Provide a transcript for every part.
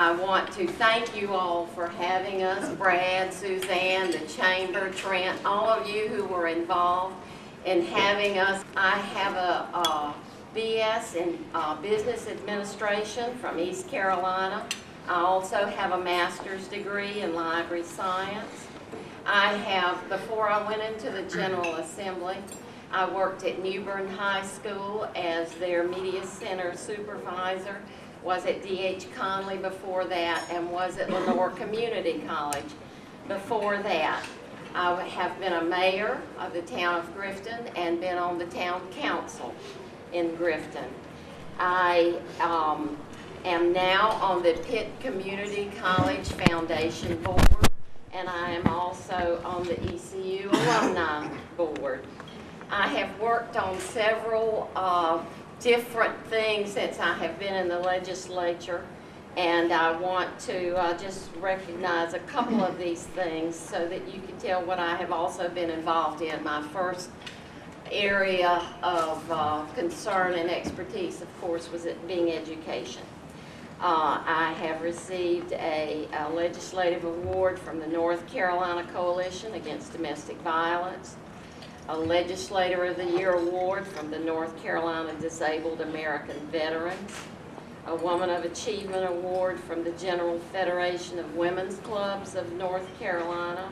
I want to thank you all for having us, Brad, Suzanne, the Chamber, Trent, all of you who were involved in having us. I have a BS in Business Administration from East Carolina. I also have a master's degree in library science. Before I went into the General Assembly, I worked at Newbern High School as their Media Center supervisor, was at D.H. Conley before that, and was at Lenore Community College before that. I have been a mayor of the town of Grifton and been on the town council in Grifton. I am now on the Pitt Community College Foundation Board, and I am also on the ECU Alumni Board. I have worked on several different things since I have been in the legislature, and I want to just recognize a couple of these things so that you can tell what I have also been involved in. My first area of concern and expertise, of course, was being education. I have received a legislative award from the North Carolina Coalition Against Domestic Violence, a Legislator of the Year award from the North Carolina Disabled American Veterans, a Woman of Achievement award from the General Federation of Women's Clubs of North Carolina,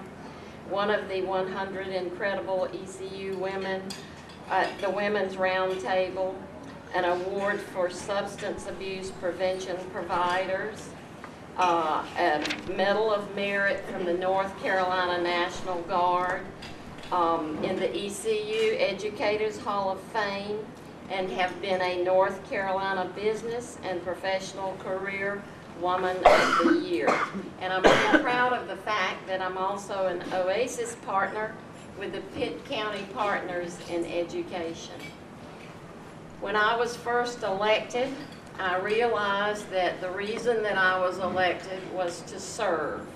one of the 100 Incredible ECU Women at the Women's Roundtable, an award for Substance Abuse Prevention Providers, a Medal of Merit from the North Carolina National Guard, in the ECU Educators Hall of Fame, and have been a North Carolina Business and Professional Career Woman of the Year. And I'm very proud of the fact that I'm also an OASIS partner with the Pitt County Partners in Education. When I was first elected, I realized that the reason that I was elected was to serve,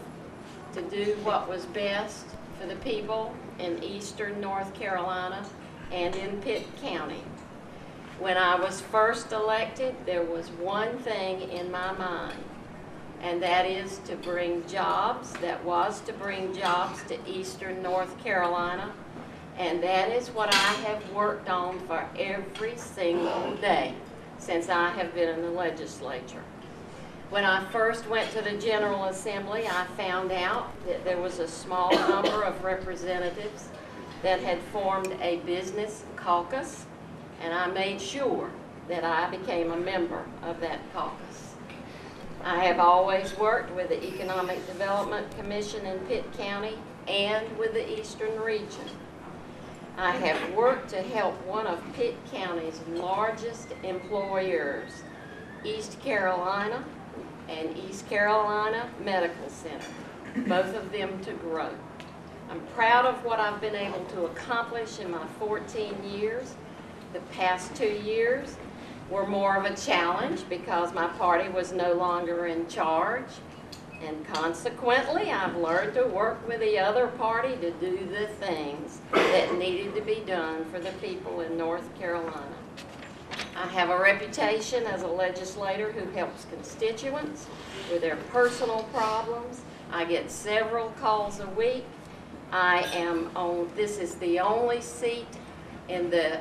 to do what was best for the people in eastern North Carolina and in Pitt County. When I was first elected, there was one thing in my mind, and that is to bring jobs, to eastern North Carolina, and that is what I have worked on for every single day since I have been in the legislature. When I first went to the General Assembly, I found out that there was a small number of representatives that had formed a business caucus, and I made sure that I became a member of that caucus. I have always worked with the Economic Development Commission in Pitt County and with the Eastern Region. I have worked to help one of Pitt County's largest employers, East Carolina and East Carolina Medical Center, both of them to grow. I'm proud of what I've been able to accomplish in my 14 years. The past 2 years were more of a challenge because my party was no longer in charge, and consequently I've learned to work with the other party to do the things that needed to be done for the people in North Carolina. I have a reputation as a legislator who helps constituents with their personal problems. I get several calls a week. This is the only seat in the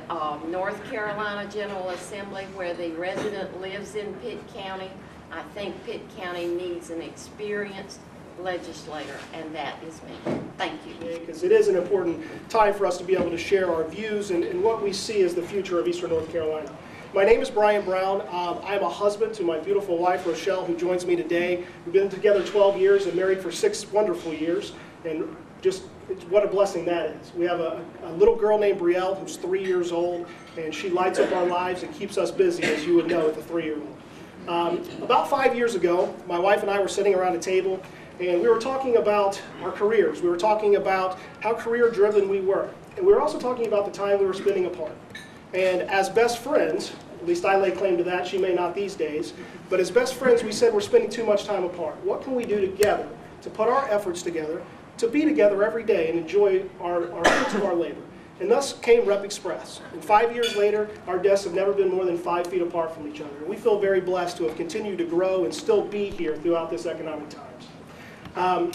North Carolina General Assembly where the resident lives in Pitt County. I think Pitt County needs an experienced legislator, and that is me. Thank you. Because it is an important time for us to be able to share our views and what we see as the future of Eastern North Carolina. My name is Brian Brown. I'm a husband to my beautiful wife, Rochelle, who joins me today. We've been together 12 years and married for 6 wonderful years, and just what a blessing that is. We have a little girl named Brielle who's 3 years old, and she lights up our lives and keeps us busy, as you would know, with a 3-year-old. About 5 years ago, my wife and I were sitting around a table, and we were talking about our careers. We were talking about how career-driven we were, and we were also talking about the time we were spending apart. And as best friends, at least I lay claim to that, she may not these days, but as best friends we said we're spending too much time apart. What can we do together to put our efforts together, to be together every day and enjoy our fruits of our labor? And thus came Rep Express. And 5 years later, our desks have never been more than 5 feet apart from each other. And we feel very blessed to have continued to grow and still be here throughout this economic times. I'm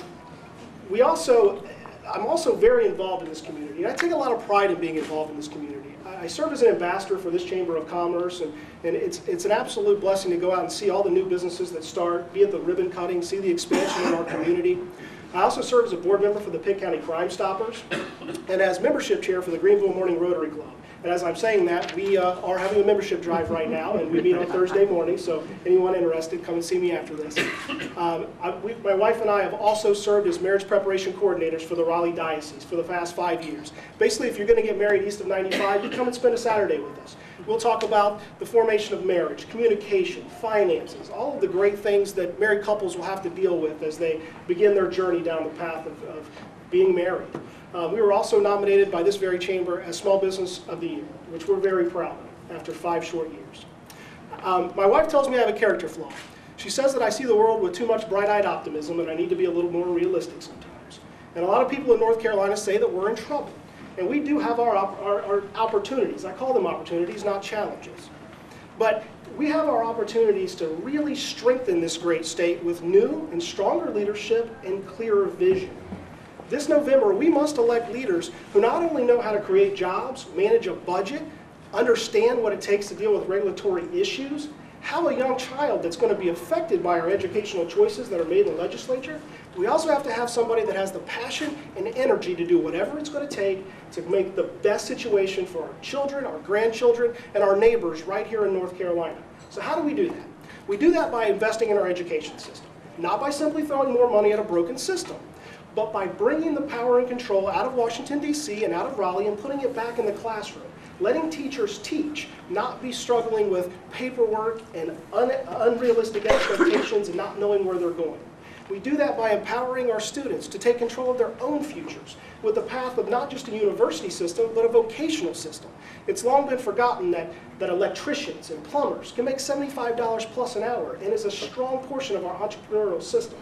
also very involved in this community, and I take a lot of pride in being involved in this community. I serve as an ambassador for this Chamber of Commerce, and it's an absolute blessing to go out and see all the new businesses that start, be at the ribbon cutting, see the expansion in our community. I also serve as a board member for the Pitt County Crime Stoppers, and as membership chair for the Greenville Morning Rotary Club. And as I'm saying that, we are having a membership drive right now, and we meet on Thursday morning, so anyone interested, come and see me after this. My wife and I have also served as marriage preparation coordinators for the Raleigh Diocese for the past 5 years. Basically, if you're going to get married east of 95, you come and spend a Saturday with us. We'll talk about the formation of marriage, communication, finances, all of the great things that married couples will have to deal with as they begin their journey down the path of being married. We were also nominated by this very chamber as Small Business of the Year, which we're very proud of after 5 short years. My wife tells me I have a character flaw. She says that I see the world with too much bright-eyed optimism and I need to be a little more realistic sometimes. And a lot of people in North Carolina say that we're in trouble. And we do have our opportunities. I call them opportunities, not challenges. But we have our opportunities to really strengthen this great state with new and stronger leadership and clearer vision. This November, we must elect leaders who not only know how to create jobs, manage a budget, understand what it takes to deal with regulatory issues, have a young child that's going to be affected by our educational choices that are made in the legislature. We also have to have somebody that has the passion and energy to do whatever it's going to take to make the best situation for our children, our grandchildren, and our neighbors right here in North Carolina. So how do we do that? We do that by investing in our education system, not by simply throwing more money at a broken system, but by bringing the power and control out of Washington, D.C. and out of Raleigh and putting it back in the classroom. Letting teachers teach, not be struggling with paperwork and unrealistic expectations and not knowing where they're going. We do that by empowering our students to take control of their own futures with the path of not just a university system, but a vocational system. It's long been forgotten that electricians and plumbers can make $75 plus an hour and is a strong portion of our entrepreneurial system.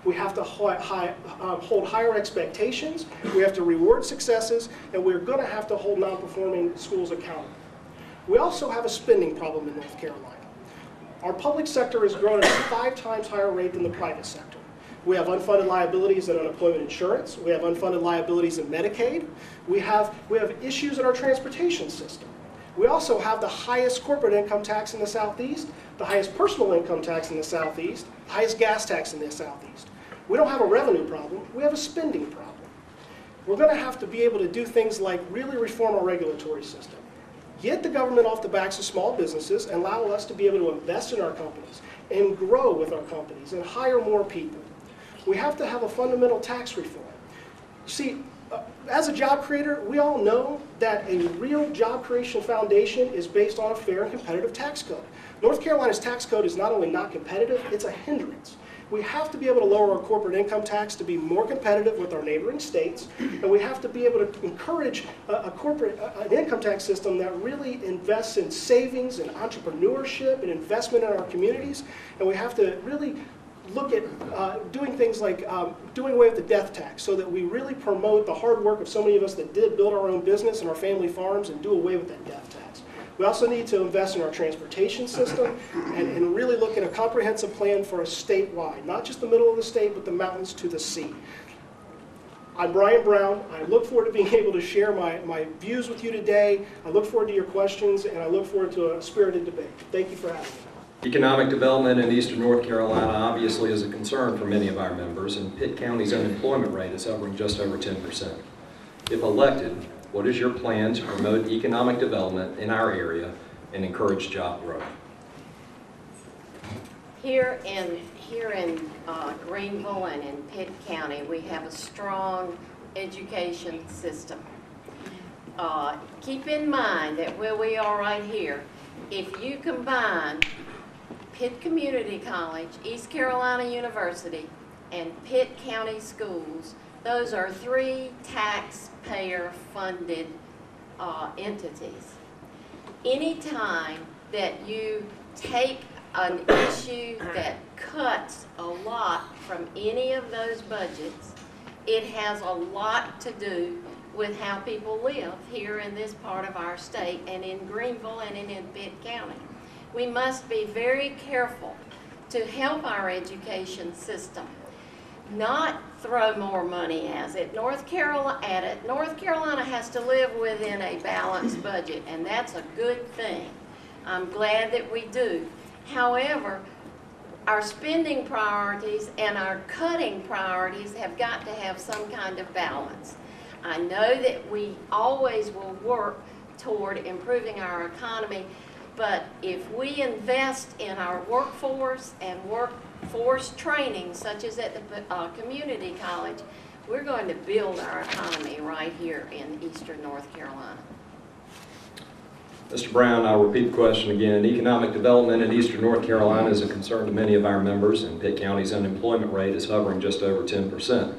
We have to hold higher expectations, we have to reward successes, and we're going to have to hold non-performing schools accountable. We also have a spending problem in North Carolina. Our public sector has grown at a 5 times higher rate than the private sector. We have unfunded liabilities in unemployment insurance, we have unfunded liabilities in Medicaid, we have issues in our transportation system. We also have the highest corporate income tax in the Southeast, the highest personal income tax in the Southeast, the highest gas tax in the Southeast. We don't have a revenue problem, we have a spending problem. We're going to have to be able to do things like really reform our regulatory system, get the government off the backs of small businesses and allow us to be able to invest in our companies and grow with our companies and hire more people. We have to have a fundamental tax reform. See, as a job creator, we all know that a real job creation foundation is based on a fair and competitive tax code. North Carolina's tax code is not only not competitive, it's a hindrance. We have to be able to lower our corporate income tax to be more competitive with our neighboring states, and we have to be able to encourage an income tax system that really invests in savings and entrepreneurship and investment in our communities, and we have to really look at doing things like doing away with the death tax so that we really promote the hard work of so many of us that did build our own business and our family farms and do away with that death tax. We also need to invest in our transportation system and really look at a comprehensive plan for a statewide, not just the middle of the state, but the mountains to the sea. I'm Brian Brown. I look forward to being able to share my views with you today. I look forward to your questions, and I look forward to a spirited debate. Thank you for having me. Economic development in eastern North Carolina obviously is a concern for many of our members, and Pitt County's unemployment rate is hovering just over 10%. If elected, what is your plan to promote economic development in our area and encourage job growth? Here in Greenville and in Pitt County, we have a strong education system. Keep in mind that where we are right here, if you combine Pitt Community College, East Carolina University, and Pitt County Schools, those are 3 taxpayer-funded entities. Anytime that you take an issue that cuts a lot from any of those budgets, it has a lot to do with how people live here in this part of our state and in Greenville and in Pitt County. We must be very careful to help our education system, not throw more money at it. North Carolina has to live within a balanced budget, and that's a good thing. I'm glad that we do. However, our spending priorities and our cutting priorities have got to have some kind of balance. I know that we always will work toward improving our economy, but if we invest in our workforce and workforce training, such as at the community college, we're going to build our economy right here in eastern North Carolina. Mr. Brown, I'll repeat the question again. Economic development in eastern North Carolina is a concern to many of our members, and Pitt County's unemployment rate is hovering just over 10%.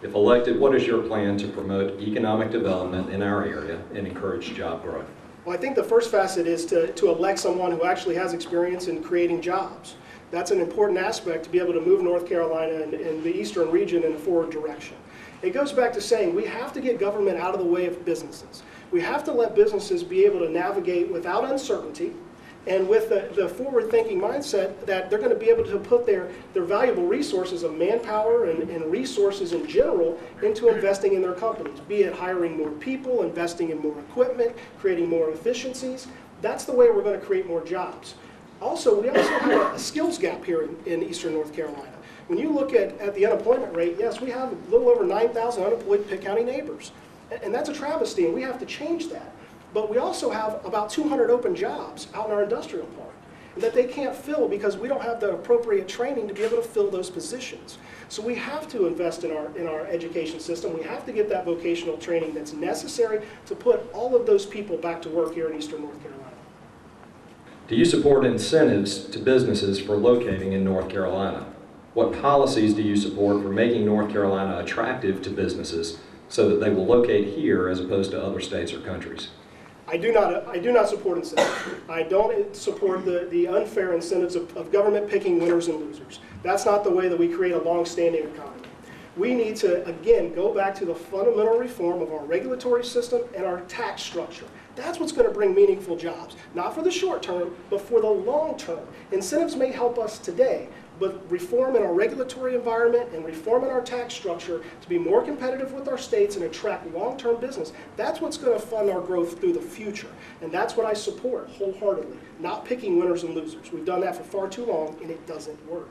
If elected, what is your plan to promote economic development in our area and encourage job growth? Well, I think the first facet is to elect someone who actually has experience in creating jobs. That's an important aspect to be able to move North Carolina and the eastern region in a forward direction. It goes back to saying we have to get government out of the way of businesses. We have to let businesses be able to navigate without uncertainty and with the forward-thinking mindset that they're going to be able to put their valuable resources of manpower and resources in general into investing in their companies, be it hiring more people, investing in more equipment, creating more efficiencies. That's the way we're going to create more jobs. Also, we also have a skills gap here in eastern North Carolina. When you look at the unemployment rate, yes, we have a little over 9,000 unemployed Pitt County neighbors. And that's a travesty, and we have to change that. But we also have about 200 open jobs out in our industrial park that they can't fill because we don't have the appropriate training to be able to fill those positions. So we have to invest in our education system. We have to get that vocational training that's necessary to put all of those people back to work here in eastern North Carolina. Do you support incentives to businesses for locating in North Carolina? What policies do you support for making North Carolina attractive to businesses so that they will locate here as opposed to other states or countries? I do not support incentives. I don't support the unfair incentives of government picking winners and losers. That's not the way that we create a long-standing economy. We need to, again, go back to the fundamental reform of our regulatory system and our tax structure. That's what's going to bring meaningful jobs. Not for the short term, but for the long term. Incentives may help us today, but reform in our regulatory environment and reform in our tax structure to be more competitive with our states and attract long-term business, that's what's going to fund our growth through the future. And that's what I support wholeheartedly, not picking winners and losers. We've done that for far too long, and it doesn't work.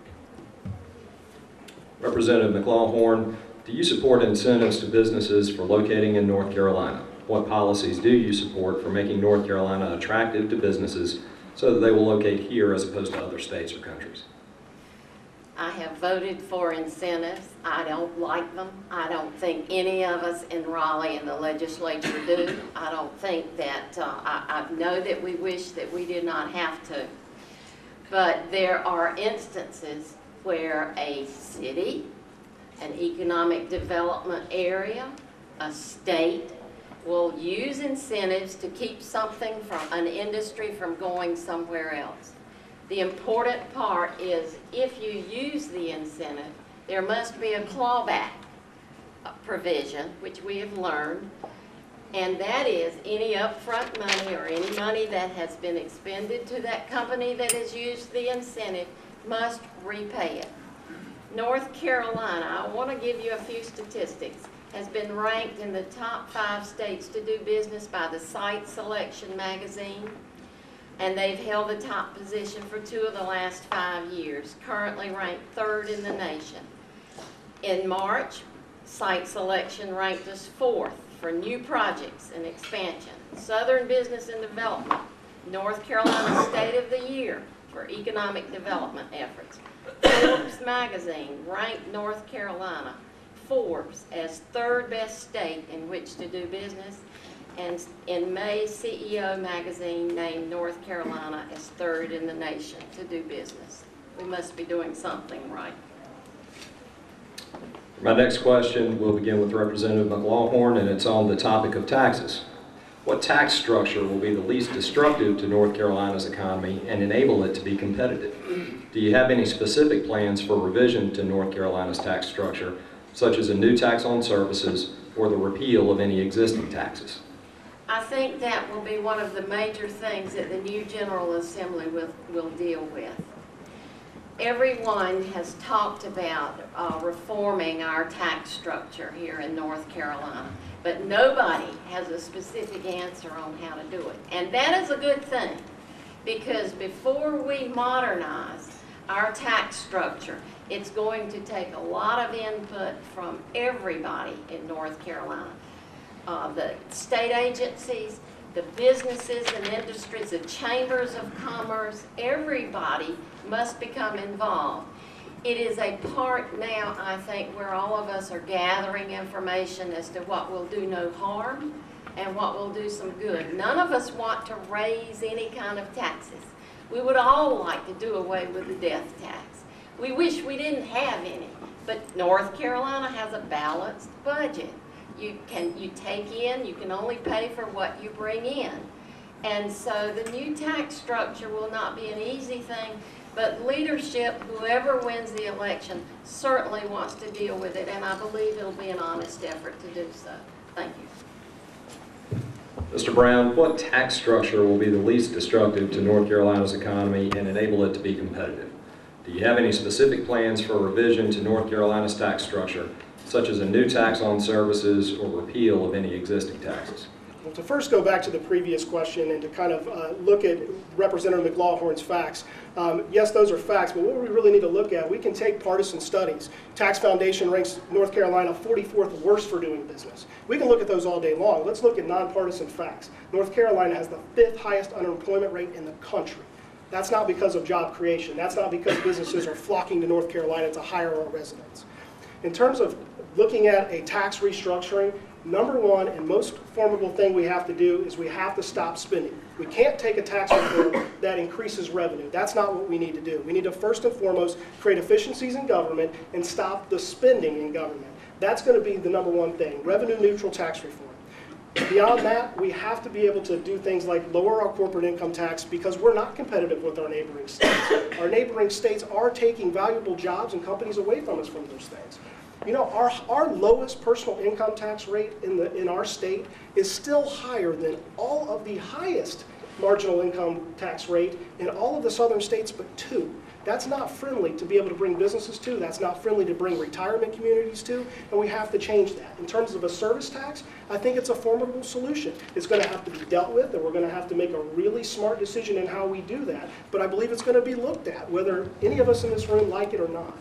Representative McLawhorn, do you support incentives to businesses for locating in North Carolina? What policies do you support for making North Carolina attractive to businesses so that they will locate here as opposed to other states or countries? I have voted for incentives. I don't like them. I don't think any of us in Raleigh in the legislature do. I don't think that, I know that we wish that we did not have to. But there are instances where a city, an economic development area, a state will use incentives to keep something from an industry from going somewhere else. The important part is if you use the incentive, there must be a clawback provision, which we have learned, and that is any upfront money or any money that has been expended to that company that has used the incentive must repay it. North Carolina, I want to give you a few statistics, has been ranked in the top 5 states to do business by the Site Selection magazine, and they've held the top position for 2 of the last 5 years, currently ranked 3rd in the nation. In March, Site Selection ranked us 4th for new projects and expansion. Southern Business and Development, North Carolina State of the Year for economic development efforts. Forbes magazine ranked North Carolina, Forbes, as 3rd best state in which to do business. And in May, CEO magazine named North Carolina as 3rd in the nation to do business. We must be doing something right. My next question will begin with Representative McLawhorn, and it's on the topic of taxes. What tax structure will be the least destructive to North Carolina's economy and enable it to be competitive? Do you have any specific plans for revision to North Carolina's tax structure such as a new tax on services or the repeal of any existing taxes? I think that will be one of the major things that the new General Assembly will deal with. Everyone has talked about reforming our tax structure here in North Carolina, but nobody has a specific answer on how to do it. And that is a good thing, because before we modernize our tax structure, it's going to take a lot of input from everybody in North Carolina. The state agencies, the businesses and industries, the chambers of commerce, everybody must become involved. It is a part now, I think, where all of us are gathering information as to what will do no harm and what will do some good. None of us want to raise any kind of taxes. We would all like to do away with the death tax. We wish we didn't have any, but North Carolina has a balanced budget. You take in, you can only pay for what you bring in. And so the new tax structure will not be an easy thing, but leadership, whoever wins the election, certainly wants to deal with it, and I believe it'll be an honest effort to do so. Thank you. Mr. Brown, what tax structure will be the least destructive to North Carolina's economy and enable it to be competitive? Do you have any specific plans for revision to North Carolina's tax structure, such as a new tax on services or repeal of any existing taxes? Well, to first go back to the previous question and to kind of look at Representative McLawhorn's facts, yes, those are facts, but what we really need to look at, we can take partisan studies. Tax Foundation ranks North Carolina 44th worst for doing business. We can look at those all day long. Let's look at nonpartisan facts. North Carolina has the 5th highest unemployment rate in the country. That's not because of job creation. That's not because businesses are flocking to North Carolina to hire our residents. In terms of looking at a tax restructuring, number one and most formidable thing we have to do is we have to stop spending. We can't take a tax reform that increases revenue. That's not what we need to do. We need to first and foremost create efficiencies in government and stop the spending in government. That's going to be the number one thing, revenue neutral tax reform. Beyond that, we have to be able to do things like lower our corporate income tax because we're not competitive with our neighboring states. Our neighboring states are taking valuable jobs and companies away from us from those things. You know, our lowest personal income tax rate in our state is still higher than all of the highest marginal income tax rate in all of the southern states but 2. That's not friendly to be able to bring businesses to. That's not friendly to bring retirement communities to, and we have to change that. In terms of a service tax, I think it's a formidable solution. It's going to have to be dealt with, and we're going to have to make a really smart decision in how we do that, but I believe it's going to be looked at, whether any of us in this room like it or not.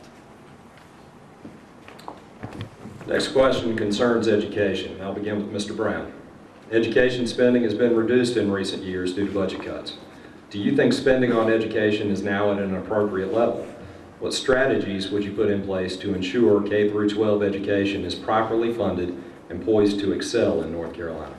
Next question concerns education. I'll begin with Mr. Brown. Education spending has been reduced in recent years due to budget cuts. Do you think spending on education is now at an appropriate level? What strategies would you put in place to ensure K-12 education is properly funded and poised to excel in North Carolina?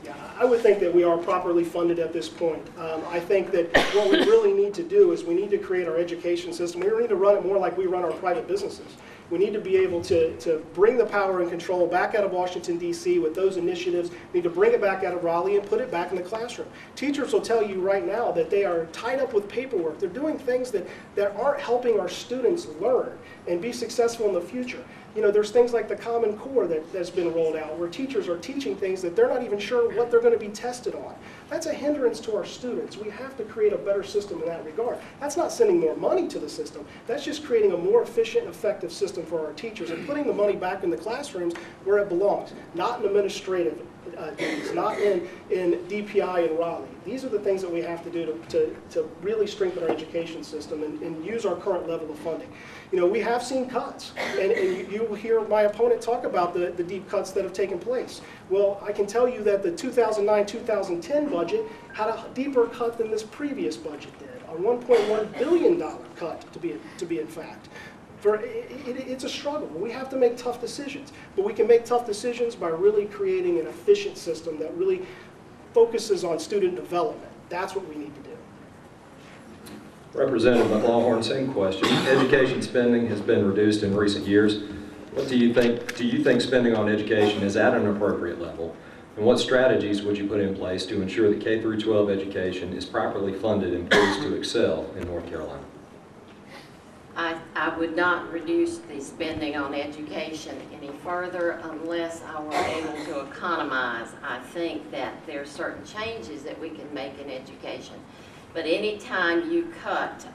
Yeah, I would think that we are properly funded at this point. I think that what we really need to do is we need to create our education system. We need to run it more like we run our private businesses. We need to be able to bring the power and control back out of Washington, D.C. with those initiatives. We need to bring it back out of Raleigh and put it back in the classroom. Teachers will tell you right now that they are tied up with paperwork. They're doing things that aren't helping our students learn and be successful in the future. You know, there's things like the Common Core that's been rolled out where teachers are teaching things that they're not even sure what they're going to be tested on. That's a hindrance to our students. We have to create a better system in that regard. That's not sending more money to the system. That's just creating a more efficient, effective system for our teachers and putting the money back in the classrooms where it belongs, not in administrative duties, not in DPI and Raleigh. These are the things that we have to do to really strengthen our education system and use our current level of funding. You know, we have seen cuts, and you will hear my opponent talk about the deep cuts that have taken place. Well, I can tell you that the 2009-2010 budget had a deeper cut than this previous budget did, a $1.1 billion cut to be in fact. It's a struggle. We have to make tough decisions, but we can make tough decisions by really creating an efficient system that really focuses on student development. That's what we need to do. Representative McLawhorn, same question. Education spending has been reduced in recent years. What do you think spending on education is at an appropriate level? And what strategies would you put in place to ensure that K-12 education is properly funded and poised to excel in North Carolina? I I would not reduce the spending on education any further unless I were able to economize. I think that there are certain changes that we can make in education. But anytime you cut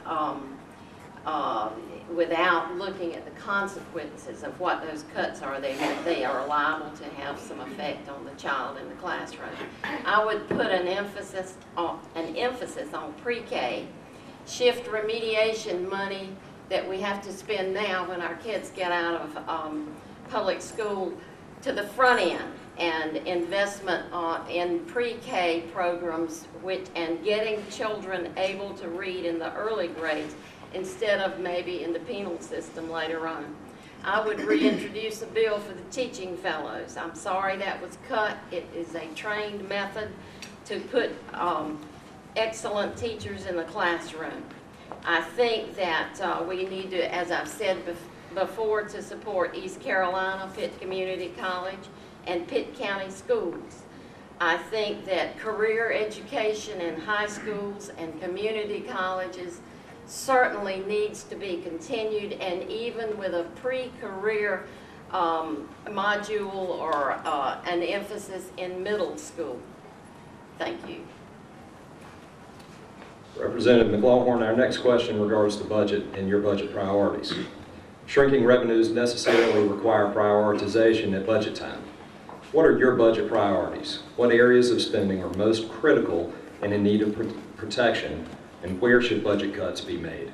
without looking at the consequences of what those cuts are, they are liable to have some effect on the child in the classroom. I would put an emphasis on pre-K, shift remediation money that we have to spend now when our kids get out of public school to the front end, and investment in pre-K programs and getting children able to read in the early grades instead of maybe in the penal system later on. I would reintroduce a bill for the teaching fellows. I'm sorry that was cut. It is a trained method to put excellent teachers in the classroom. I think that we need to, as I've said before, to support East Carolina, Pitt Community College, and Pitt County Schools. I think that career education in high schools and community colleges certainly needs to be continued, and even with a pre-career module or an emphasis in middle school. Thank you. Representative McLawhorn, our next question regards the budget and your budget priorities. Shrinking revenues necessarily require prioritization at budget time. What are your budget priorities? What areas of spending are most critical and in need of protection, and where should budget cuts be made?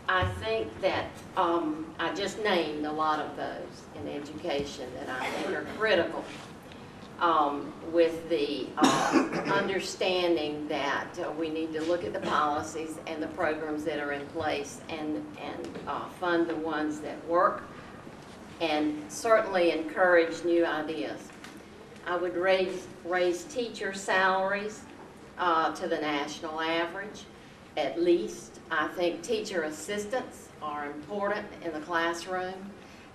I think that I just named a lot of those in education that I think are critical, with the understanding that we need to look at the policies and the programs that are in place and fund the ones that work, and certainly encourage new ideas. I would raise teacher salaries to the national average, at least. I think teacher assistants are important in the classroom.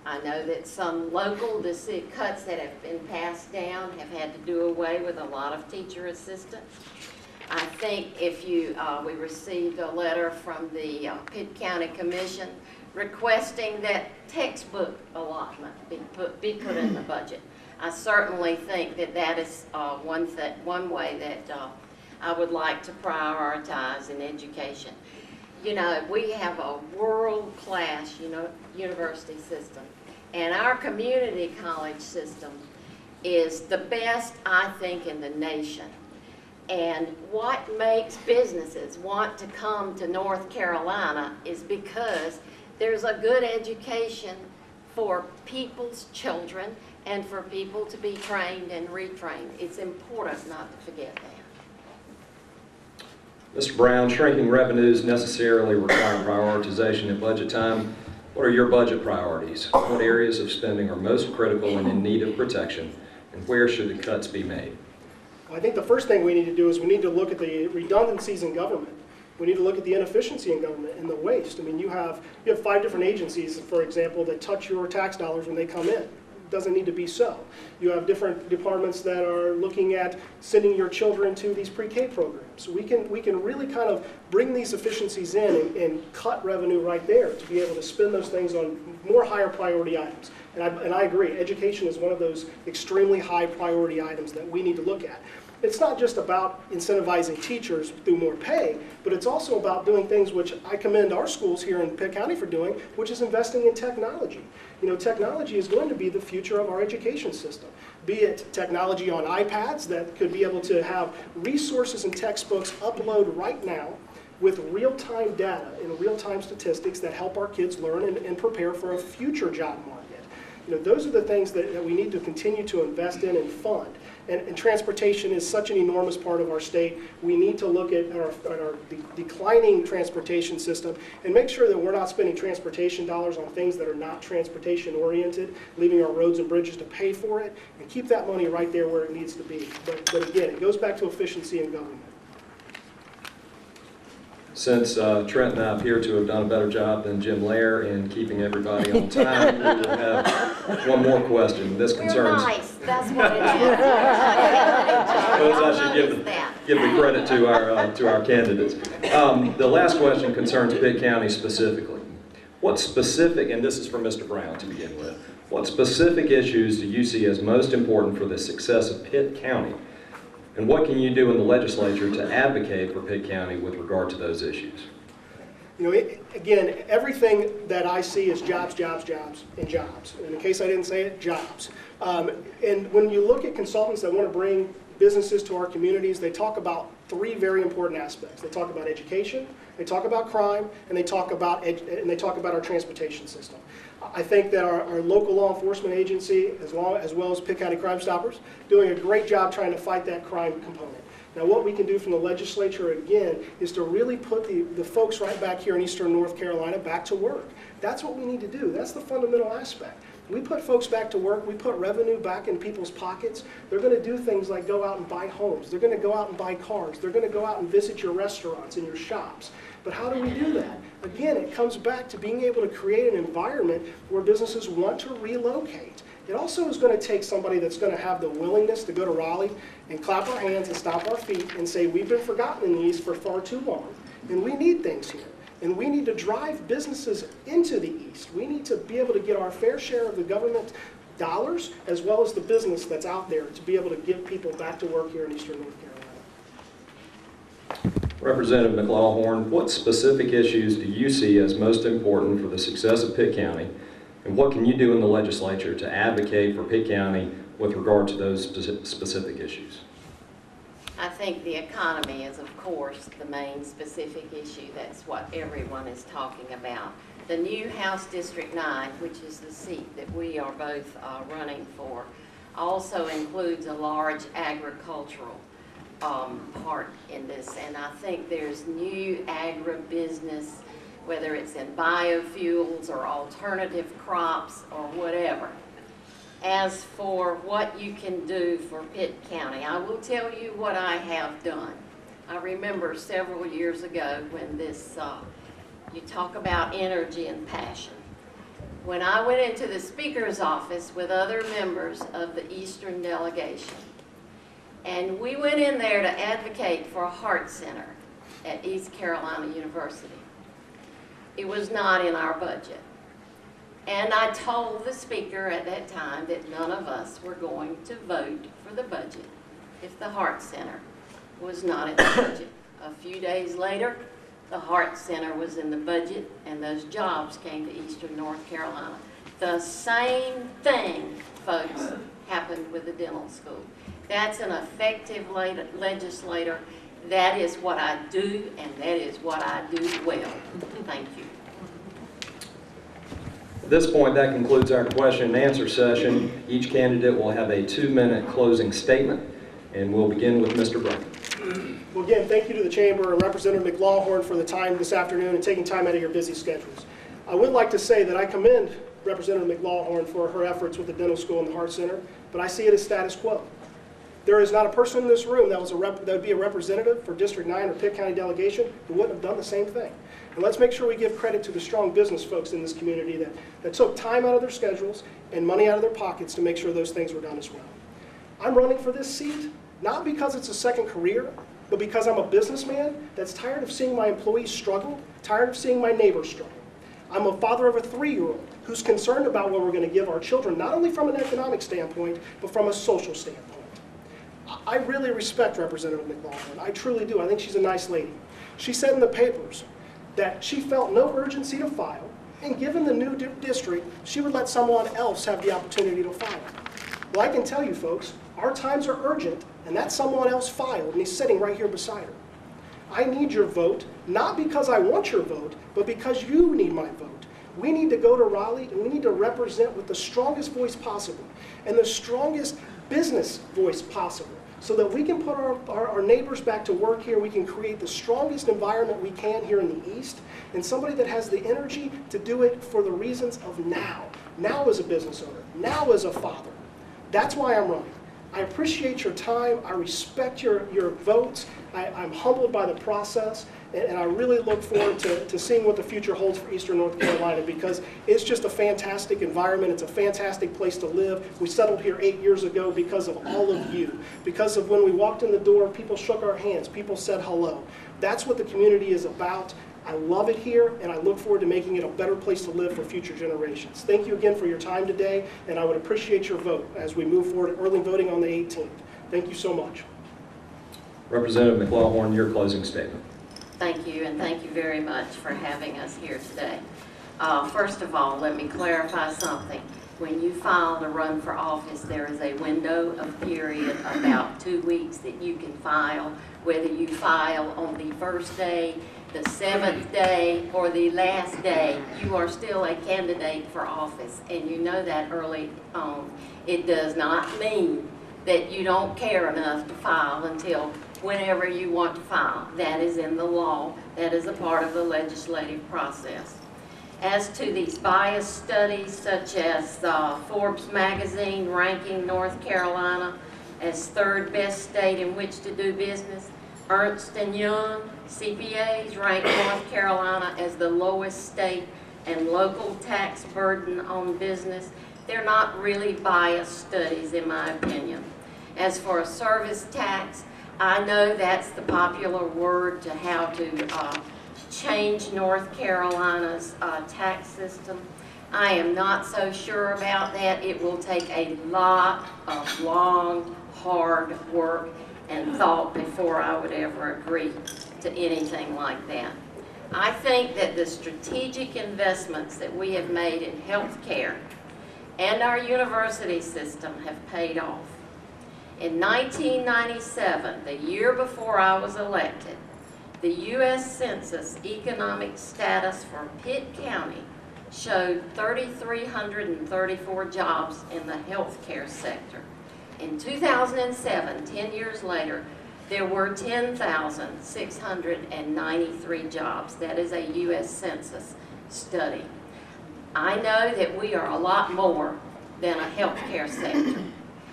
I know that some local cuts that have been passed down have had to do away with a lot of teacher assistants. I think if we received a letter from the Pitt County Commission requesting that textbook allotment be put in the budget. I certainly think that that is one way that I would like to prioritize in education. You know, we have a world-class university system, and our community college system is the best, I think, in the nation. And what makes businesses want to come to North Carolina is because there's a good education for people's children and for people to be trained and retrained. It's important not to forget that. Mr. Brown, shrinking revenues necessarily require prioritization at budget time. What are your budget priorities? What areas of spending are most critical and in need of protection, and where should the cuts be made? Well, I think the first thing we need to do is we need to look at the redundancies in government. We need to look at the inefficiency in government and the waste. I mean, you have 5 different agencies, for example, that touch your tax dollars when they come in. It doesn't need to be so. You have different departments that are looking at sending your children to these pre-K programs. So we can really kind of bring these efficiencies in and cut revenue right there to be able to spend those things on more higher priority items. And I agree, education is one of those extremely high priority items that we need to look at. It's not just about incentivizing teachers through more pay, but it's also about doing things which I commend our schools here in Pitt County for doing, which is investing in technology. You know, technology is going to be the future of our education system. Be it technology on iPads that could be able to have resources and textbooks upload right now with real-time data and real-time statistics that help our kids learn and prepare for a future job market. You know, those are the things that we need to continue to invest in and fund. And transportation is such an enormous part of our state. We need to look at our declining transportation system and make sure that we're not spending transportation dollars on things that are not transportation oriented, leaving our roads and bridges to pay for it, and keep that money right there where it needs to be. But again, it goes back to efficiency in government. Since Trent and I appear to have done a better job than Jim Lair in keeping everybody on time, we will have one more question. This concerns. We're nice. That's what it is. Suppose I should give That. give the credit to our candidates. The last question concerns Pitt County specifically. What specific, and this is for Mr. Brown to begin with, what specific issues do you see as most important for the success of Pitt County? And what can you do in the legislature to advocate for Pitt County with regard to those issues? You know, again, everything that I see is jobs, jobs, jobs, and jobs. And in case I didn't say it, jobs. And when you look at consultants that want to bring businesses to our communities, they talk about three very important aspects. They talk about education, they talk about crime, and they talk about our transportation system. I think that our local law enforcement agency, as well as Pitt County Crime Stoppers, doing a great job trying to fight that crime component. Now, what we can do from the legislature, again, is to really put the folks right back here in Eastern North Carolina back to work. That's what we need to do. That's the fundamental aspect. We put folks back to work. We put revenue back in people's pockets. They're going to do things like go out and buy homes. They're going to go out and buy cars. They're going to go out and visit your restaurants and your shops. But how do we do that? Again, it comes back to being able to create an environment where businesses want to relocate. It also is going to take somebody that's going to have the willingness to go to Raleigh and clap our hands and stomp our feet and say, we've been forgotten in the East for far too long, and we need things here. And we need to drive businesses into the East. We need to be able to get our fair share of the government dollars as well as the business that's out there to be able to give people back to work here in Eastern North Carolina. Representative McLawhorn, what specific issues do you see as most important for the success of Pitt County, and what can you do in the legislature to advocate for Pitt County with regard to those specific issues? I think the economy is, of course, the main specific issue. That's what everyone is talking about. The new House District 9, which is the seat that we are both running for, also includes a large agricultural part in this. And I think there's new agribusiness, whether it's in biofuels or alternative crops or whatever. As for what you can do for Pitt County, I will tell you what I have done. I remember several years ago when this, you talk about energy and passion. When I went into the Speaker's office with other members of the Eastern delegation, and we went in there to advocate for a heart center at East Carolina University. It was not in our budget. And I told the Speaker at that time that none of us were going to vote for the budget if the Heart Center was not in the budget. A few days later, the Heart Center was in the budget and those jobs came to Eastern North Carolina. The same thing, folks, happened with the dental school. That's an effective legislator. That is what I do, and that is what I do well. Thank you. At this point, that concludes our question and answer session. Each candidate will have a 2-minute closing statement, and we'll begin with Mr. Brook. Well, again, thank you to the Chamber and Representative McLawhorn for the time this afternoon and taking time out of your busy schedules. I would like to say that I commend Representative McLawhorn for her efforts with the dental school and the Heart Center, but I see it as status quo. There is not a person in this room that would be a representative for District 9 or Pitt County delegation who wouldn't have done the same thing. And let's make sure we give credit to the strong business folks in this community that took time out of their schedules and money out of their pockets to make sure those things were done as well. I'm running for this seat, not because it's a second career, but because I'm a businessman that's tired of seeing my employees struggle, tired of seeing my neighbors struggle. I'm a father of a 3-year-old who's concerned about what we're going to give our children, not only from an economic standpoint, but from a social standpoint. I really respect Representative McLawhorn. I truly do. I think she's a nice lady. She said in the papers that she felt no urgency to file, and given the new district, she would let someone else have the opportunity to file. Well, I can tell you folks, our times are urgent, and that someone else filed, and he's sitting right here beside her. I need your vote, not because I want your vote, but because you need my vote. We need to go to Raleigh, and we need to represent with the strongest voice possible, and the strongest business voice possible, so that we can put our neighbors back to work here. We can create the strongest environment we can here in the East, and somebody that has the energy to do it for the reasons of now. Now as a business owner, now as a father. That's why I'm running. I appreciate your time. I respect your votes. I'm humbled by the process, And I really look forward to seeing what the future holds for Eastern North Carolina, because it's just a fantastic environment. It's a fantastic place to live. We settled here 8 years ago because of all of you. Because of when we walked in the door, people shook our hands, people said hello. That's what the community is about. I love it here, and I look forward to making it a better place to live for future generations. Thank you again for your time today, and I would appreciate your vote as we move forward to early voting on the 18th. Thank you so much. Representative McLawhorn, your closing statement. Thank you, and thank you very much for having us here today. First of all, let me clarify something. When you file to run for office, there is a window of period, about 2 weeks, that you can file, whether you file on the first day, the 7th day, or the last day. You are still a candidate for office, and you know that early on. It does not mean that you don't care enough to file until whenever you want to file. That is in the law. That is a part of the legislative process. As to these bias studies, such as Forbes magazine ranking North Carolina as 3rd best state in which to do business, Ernst & Young CPAs rank North Carolina as the lowest state and local tax burden on business, they're not really biased studies in my opinion. As for a service tax, I know that's the popular word to how to change North Carolina's tax system. I am not so sure about that. It will take a lot of long, hard work and thought before I would ever agree to anything like that. I think that the strategic investments that we have made in health care and our university system have paid off. In 1997, the year before I was elected, the U.S. Census economic status for Pitt County showed 3,334 jobs in the healthcare sector. In 2007, 10 years later, there were 10,693 jobs. That is a U.S. Census study. I know that we are a lot more than a healthcare sector.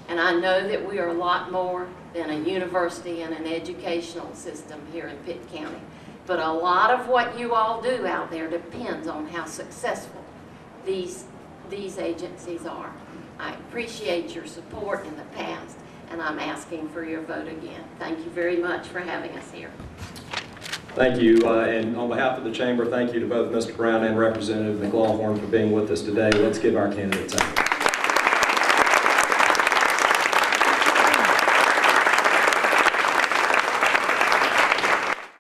And I know that we are a lot more than a university and an educational system here in Pitt County. But a lot of what you all do out there depends on how successful these agencies are. I appreciate your support in the past, and I'm asking for your vote again. Thank you very much for having us here. Thank you, and on behalf of the Chamber, thank you to both Mr. Brown and Representative McLawhorn for being with us today. Let's give our candidates a hand.